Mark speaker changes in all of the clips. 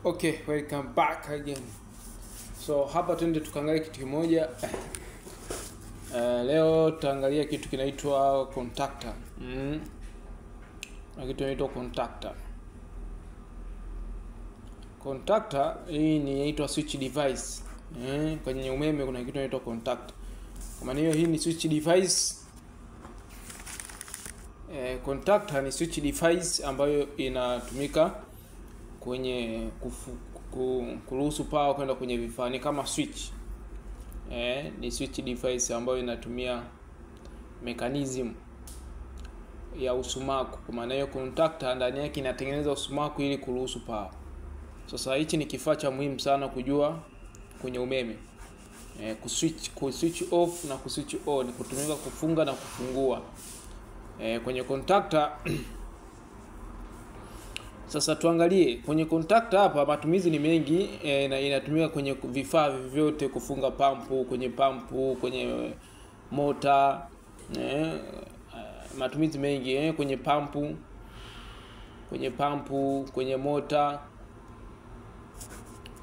Speaker 1: Okay, welcome back again. So hapa twende tukaangalia kitu kimoja. Leo tutaangalia kitu kinaitwa contactor. Na kitu kinaitwa contactor. Contactor hii ni inaitwa switch device. Kwenye umeme kuna kitu kinaitwa contactor. Kwa maana hiyo hii ni switch device. Contactor ni switch device ambayo inatumika kwenye kuruhusu power kwenda kwenye vifaa, ni kama switch. Ni switch device ambayo inatumia mechanism ya usumaku. Kwa maana hiyo contactor ndani yake inatengeneza usumaku ili kuruhusu power. Sasa hichi ni kifaa cha muhimu sana kujua kwenye umeme. Kuswitch off na kuswitch on, kutumika kufunga na kufungua kwenye contactor. Sasa tuangalie kwenye contactor hapa, matumizi ni mengi. Inatumika kwenye vifaa vyote, kufunga pampu, kwenye mota, matumizi mengi kwenye pampu, kwenye mota,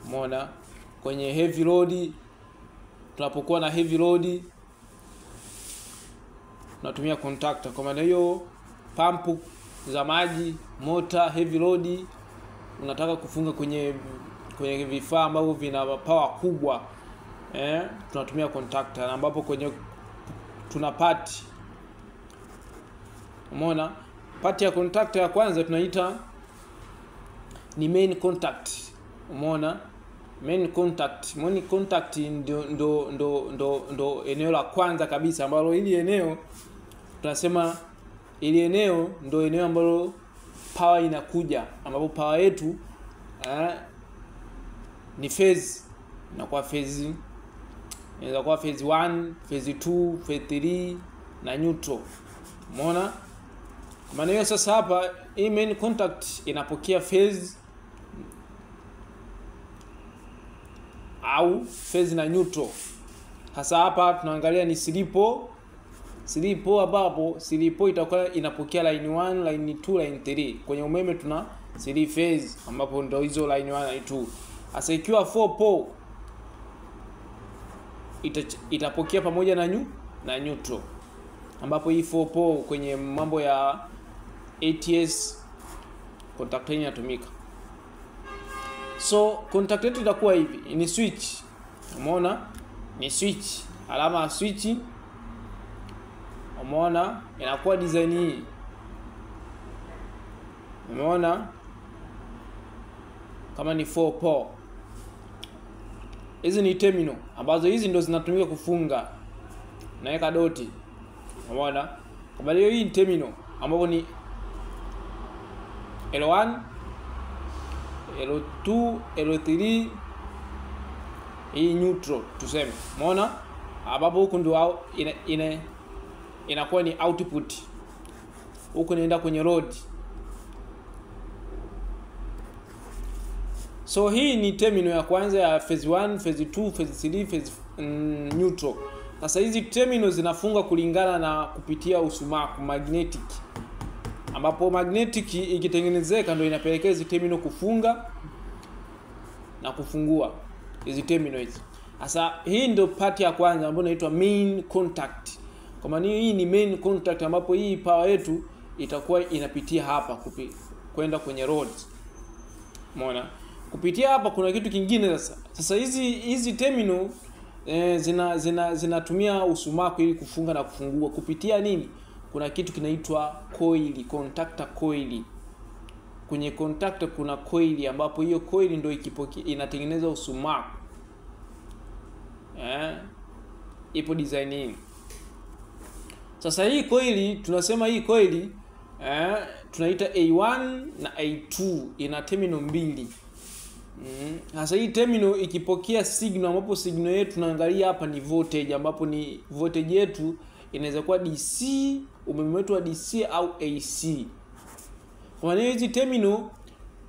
Speaker 1: umeona, kwenye heavy load. Tunapokuwa na heavy load tunatumia contactor. Kwa maana hiyo pampu za maji, mota, heavy load, unataka kufunga kwenye vifaa ambavyo vina power kubwa, tunatumia contactor, na ambapo kwenye tuna part. Umeona, part ya contactor ya kwanza tunaita ni main contact. Umeona, main contact ndo eneo la kwanza kabisa, ambalo ili eneo tunasema ili eneo ndo eneo ambalo power inakuja, ambapo power yetu ni phase. Inakuwa phase, inaweza kuwa phase 1, phase 2, phase 3 na neutral. Umeona? Kwa maana hiyo sasa hapa hii main contact inapokea phase au phase na neutral. Hasa hapa tunaangalia ni silipo, ambapo silipo itakuwa inapokea line 1, line 2, line 3. Kwenye umeme tuna 3 phase, ambapo ndio hizo line 1 na 2. Hasa ikiwa 4 pole itapokea pamoja na neutral, ambapo hii 4 pole kwenye mambo ya ATS contactor inatumika. So contactor yetu itakuwa hivi, ni switch. Umeona, ni switch, alama ya switch. Umeona, inakuwa design hii. Umeona, kama ni 4 pole. Hizi ni terminal ambazo hizi ndo zinatumika kufunga, naweka doti. Umeona, kwa hiyo hii ni terminal ambapo ni L1, L2, L3, hii neutral tuseme. Umeona, ambapo huko ndio inakuwa ni output, huko inaenda kwenye load. So hii ni terminal ya kwanza ya phase 1, phase 2, phase 3, phase neutral. Sasa hizi terminal zinafunga kulingana na kupitia usumaku magnetic, ambapo magnetic ikitengenezeka ndio inapelekea hizi terminal kufunga na kufungua hizi terminal hizi. Sasa hii ndio part ya kwanza ambayo inaitwa main contact. Kwa maana hii ni main contact, ambapo hii power yetu itakuwa inapitia hapa kwenda kwenye rods. Umeona, kupitia hapa kuna kitu kingine sasa hizi terminal zinatumia usumaku ili kufunga na kufungua kupitia nini? Kuna kitu kinaitwa coil, contactor coil. Kwenye contactor kuna coil, ambapo hiyo coil ndio inatengeneza usumaku. Ipo design hii. Sasa hii coil, tunasema hii coil tunaita A1 na A2, ina terminal mbili. Sasa hii terminal ikipokea signal, ambapo signal yetu tunaangalia hapa ni voltage, ambapo ni voltage yetu inaweza kuwa DC, umeme wetu wa DC au AC. Kwa maana hizi terminal,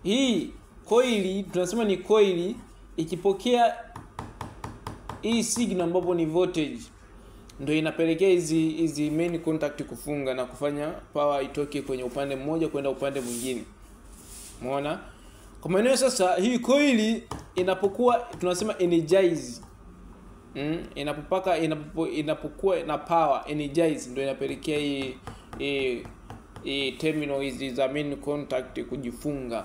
Speaker 1: hii coil tunasema ni coil, ikipokea hii signal ambapo ni voltage, ndio inapelekea hizi main contact kufunga na kufanya power itoke kwenye upande mmoja kwenda upande mwingine. Umeona? Kwa maana sasa hii coil inapokuwa tunasema energize, inapokuwa na power energize, ndio inapelekea hii terminal hizi za main contact kujifunga,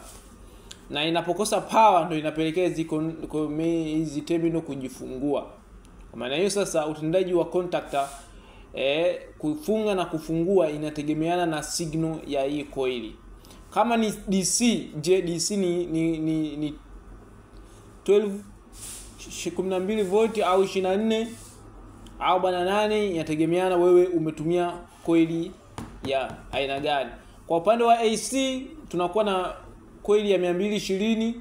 Speaker 1: na inapokosa power ndio inapelekea hizi terminal kujifungua. Kwa maana hiyo sasa utendaji wa contactor kufunga na kufungua inategemeana na signal ya hii coil. Kama ni DC, DC ni 12 volt au 24 au 8, inategemeana wewe umetumia coil ya aina gani. Kwa upande wa AC tunakuwa na coil ya 220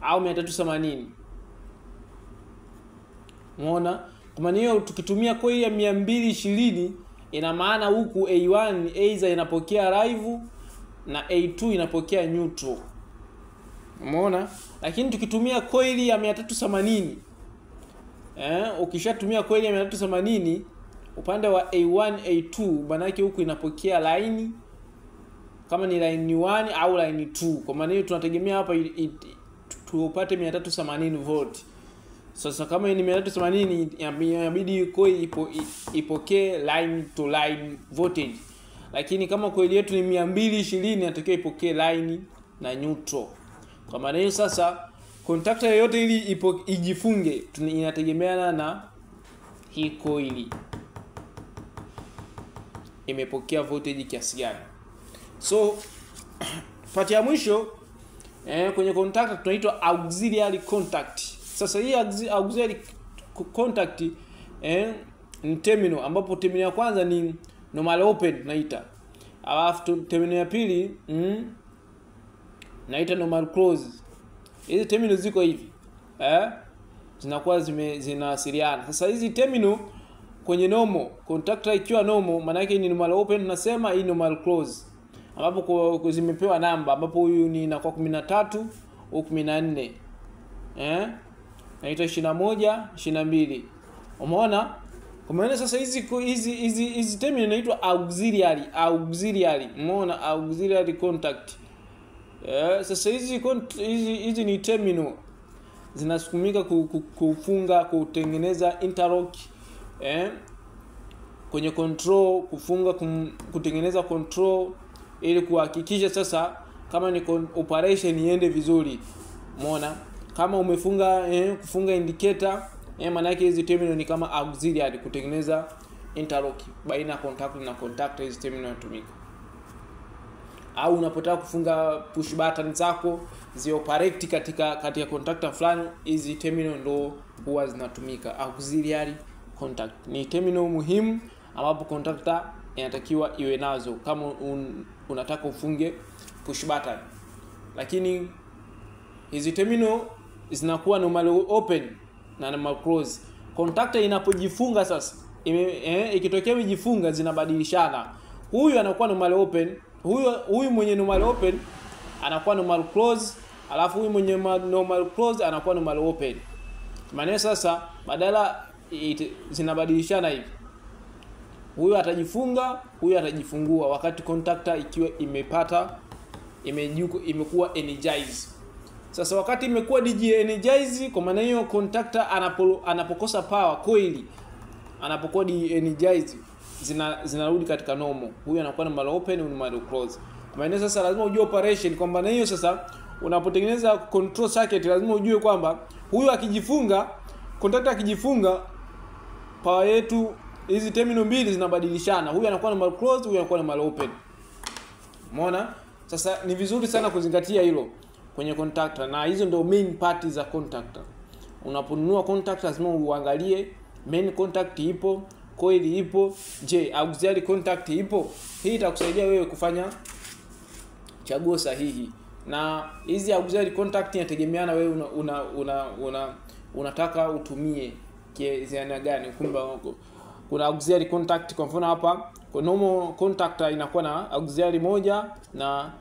Speaker 1: au 380. Umeona? Kwa maana hiyo tukitumia coil ya 220 ina maana huku A1 either inapokea live na A2 inapokea neutral. Umeona? Lakini tukitumia coil ya 380, ukishatumia coil ya 380 upande wa A1 A2, maana yake huku inapokea line, kama ni line 1 au line 2. Kwa maana hiyo tunategemea hapa tupate 380 volt. Sasa kama ni 380 inabidi coil ipokee line to line voltage. Lakini kama coil yetu ni 220 inatakiwa ipokee line na neutral. Kwa maana hiyo sasa contactor yoyote ili ijifunge inategemeana na hii coil imepokea voltage kiasi gani. So part ya mwisho kwenye contactor tunaitwa auxiliary contact. Sasa hii auxiliary contact ni terminal, ambapo terminal ya kwanza ni normal open naita, alafu terminal ya pili naita normal close. Hizi terminal ziko hivi zinakuwa zinawasiliana. Sasa hizi terminal kwenye normal contactor ikiwa normal, maana yake ni normal open tunasema, hii normal close, ambapo zimepewa namba, ambapo huyu ni inakuwa 13 au 14 naita 21 22. Umeona? Kwa maana sasa hizi terminal inaitwa auxiliary. Umeona? Auxiliary contact. Sasa hizi ni terminal zinasukumika kufunga, kutengeneza interlock kwenye control, kufunga kutengeneza control ili kuhakikisha sasa kama ni operation iende vizuri. Umeona? Kama umefunga kufunga indicator, maana yake hizi terminal ni kama auxiliary kutengeneza interlock baina ya contact na contactor. Hizi terminal inatumika. Au unapotaka kufunga push button zako zioperate katika contactor fulani, hizi terminal ndo huwa zinatumika. Auxiliary contact ni terminal muhimu ambapo contactor inatakiwa iwe nazo kama unataka ufunge push button. Lakini hizi terminal zinakuwa normal open na normal close. Contactor inapojifunga sasa, ikitokea imejifunga zinabadilishana. Huyu anakuwa normal open, huyu mwenye normal open anakuwa normal close, alafu huyu mwenye normal close anakuwa normal open. Maana sasa badala zinabadilishana hivi, huyu atajifunga, huyu atajifungua wakati contactor ikiwa imekuwa energize. Sasa wakati imekuwa de-energize, kwa maana hiyo contactor anapokosa power, coil anapokuwa de-energize zinarudi katika normal. Huyu anakuwa normal open, huyu normal close. Kwa maana sasa lazima ujue operation, kwa maana hiyo sasa unapotengeneza control circuit lazima ujue kwamba huyu akijifunga, contactor akijifunga, power yetu hizi terminal mbili zinabadilishana. Huyu anakuwa normal close, huyu anakuwa normal open. Umeona? Sasa ni vizuri sana kuzingatia hilo kwenye contactor, na hizo ndio main parts za contactor. Unaponunua contactor lazima uangalie main contact ipo, coil ipo, auxiliary contact ipo. Hii itakusaidia wewe kufanya chaguo sahihi. Na hizi auxiliary contact inategemeana wewe unataka utumie kiasi gani. Kuna auxiliary contact, kwa mfano hapa kwa normal contactor inakuwa na auxiliary moja na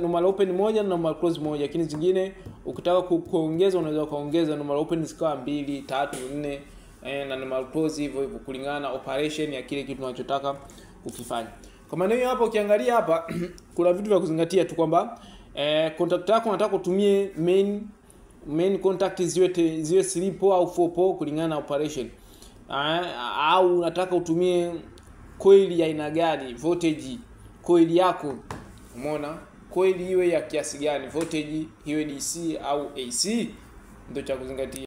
Speaker 1: normal open moja na normal close moja, lakini zingine ukitaka kuongeza unaweza kaongeza normal open zikawa 2, 3, 4 na normal close hivyo kulingana na operation ya kile kitu unachotaka kukifanya. Kwa maana hiyo hapa ukiangalia hapa kuna vitu vya kuzingatia tu kwamba contact yako unataka utumie main contact ziwe 3 pole au 4 pole kulingana na operation. Au unataka utumie coil ya aina gani, voltage coil yako, umeona, coil iwe ya kiasi gani, voltage iwe DC au AC, ndio cha kuzingatia.